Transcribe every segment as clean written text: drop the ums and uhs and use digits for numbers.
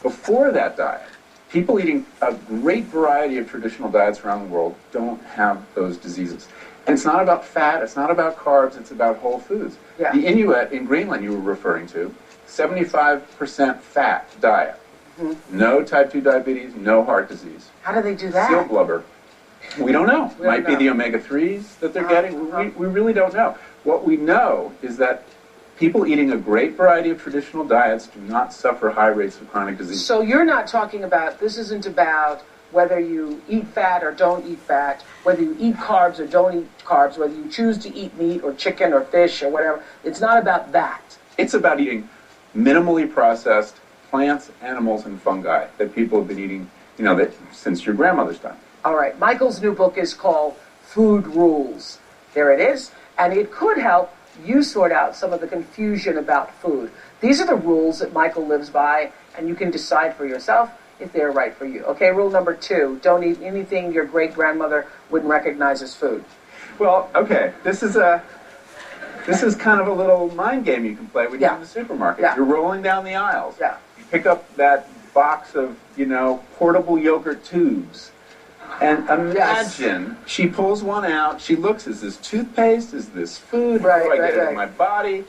Before that diet, people eating a great variety of traditional diets around the world don't have those diseases. And it's not about fat, it's not about carbs, it's about whole foods. Yeah. The Inuit in Greenland you were referring to, 75% fat diet. Mm-hmm. No type 2 diabetes, no heart disease. How do they do that? Seal blubber. We don't know. Might be the omega-3s that they're getting. We really don't know. What we know is that people eating a great variety of traditional diets do not suffer high rates of chronic disease. So you're not talking about, this isn't about whether you eat fat or don't eat fat, whether you eat carbs or don't eat carbs, whether you choose to eat meat or chicken or fish or whatever. It's not about that. It's about eating minimally processed plants, animals, and fungi that people have been eating, since your grandmother's time. All right. Michael's new book is called Food Rules. There it is. And it could help you sort out some of the confusion about food. These are the rules that Michael lives by, and you can decide for yourself if they're right for you. Okay, rule number 2, don't eat anything your great-grandmother wouldn't recognize as food. Well, okay, this is kind of a little mind game you can play when you're in the supermarket. Yeah. You're rolling down the aisles. Yeah. You pick up that box of, portable yogurt tubes. And imagine she pulls one out, she looks, is this toothpaste, is this food, how do I get it in my body?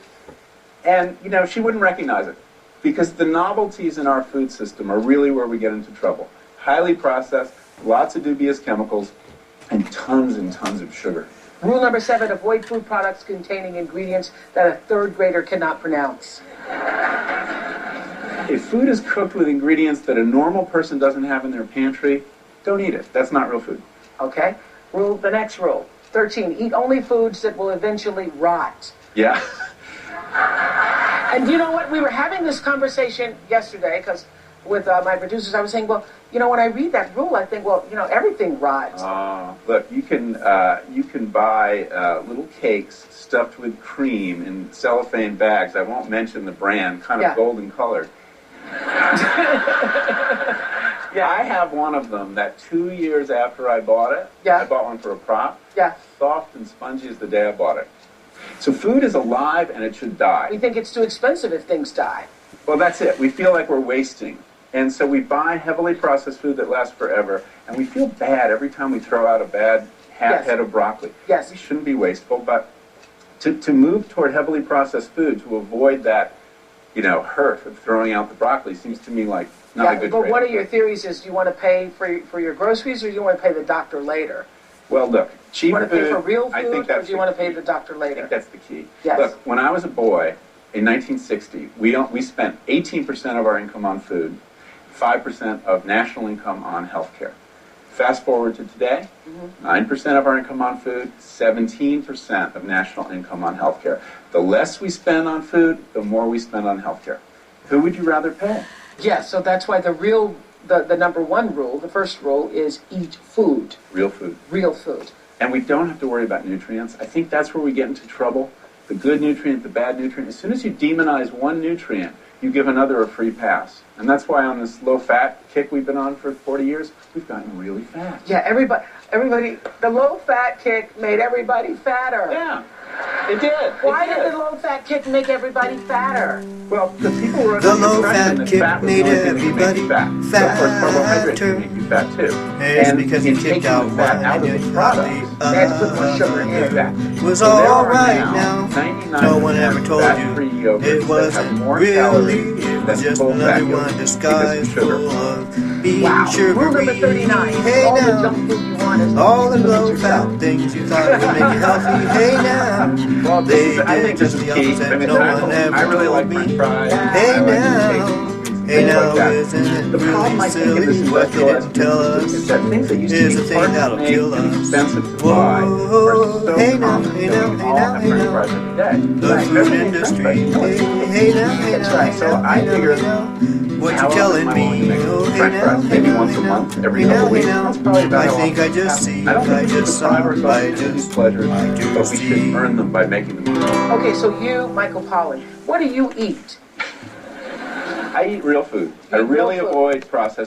And, she wouldn't recognize it. Because the novelties in our food system are really where we get into trouble. Highly processed, lots of dubious chemicals, and tons of sugar. Rule number 7, avoid food products containing ingredients that a third grader cannot pronounce. If food is cooked with ingredients that a normal person doesn't have in their pantry, don't eat it. That's not real food. Okay. The next rule, 13, eat only foods that will eventually rot. Yeah. And you know what? We were having this conversation yesterday because with my producers, I was saying, well, when I read that rule, I think, well, everything rots. Look, you can buy little cakes stuffed with cream in cellophane bags. I won't mention the brand, kind of golden colored. Yeah, I have one of them that 2 years after I bought it, I bought one for a prop. Yeah. Soft and spongy as the day I bought it. So food is alive and it should die. We think it's too expensive if things die. Well, that's it. We feel like we're wasting. And so we buy heavily processed food that lasts forever, and we feel bad every time we throw out a bad head of broccoli. Yes. We shouldn't be wasteful, but to move toward heavily processed food to avoid that, hurt of throwing out the broccoli seems to me like not a good But trade. one of your theories is, do you want to pay for your groceries, or do you want to pay the doctor later? Well, look, cheap food. Do you want to pay for real food, I think that's or do you want to pay the doctor later? I think that's the key. Yes. Look, when I was a boy in 1960, we spent 18% of our income on food, 5% of national income on health care. Fast forward to today, 9% of our income on food, 17% of national income on health care. The less we spend on food, the more we spend on health care. Who would you rather pay? Yes, so that's why the number 1 rule, the first rule, is eat food. Real food. Real food. And we don't have to worry about nutrients. I think that's where we get into trouble. The good nutrient, the bad nutrient. As soon as you demonize one nutrient, you give another a free pass. And that's why on this low-fat kick we've been on for 40 years, we've gotten really fat. Yeah, everybody, the low-fat kick made everybody fatter. Yeah, it did. Why did the low-fat kick make everybody fatter? Well, the people were The under the impression low-fat that kick fat was made the only thing that could make everybody you fat. So, of course, carbohydrates can make you fat, too. It's And because in you kicked taking out the fat one out of and the you products, they had to put more sugar in it. Exactly. was So there all are right now now. No one ever told fat-free you yogurts it that have wasn't more really. calories It than was just full-fat another yogurt one because disguised of sugar. full of bean Wow. sugar. Rule number 39. Hey all the now, junk food you want is all the to eat low yourself. fat things you thought would make you healthy. Hey now, Well, they I think did this just is the key. opposite. I mean, No one ever I really like told French me. fries. Hey I like now. cake, Hey things now, like that. isn't it The problem, really I think, in silly this what they industrialized didn't tell food us? is that things that used to Is be the thing hard to that'll make kill and us. expensive to buy are so Hey now, common hey that now, we hey all now, have hey French now. fries every day. The Right, food everything is industry. French fries. You know Hey, it's- hey now, hey That's now, right. hey So now, I hey now, figure, hey now. What you how often telling am I willing to me? make Oh, hey French now, fries? hey Maybe now, once hey a now. month, every Hey couple now, weeks. hey now. That's probably about I how think often I it just happens. see, I don't think I we should just deprive saw, ourselves I of these just pleasures, I do but we should see. earn them by making them. Okay, so you, Michael Pollan, what do you eat? I eat real food. I You eat real really food. avoid processed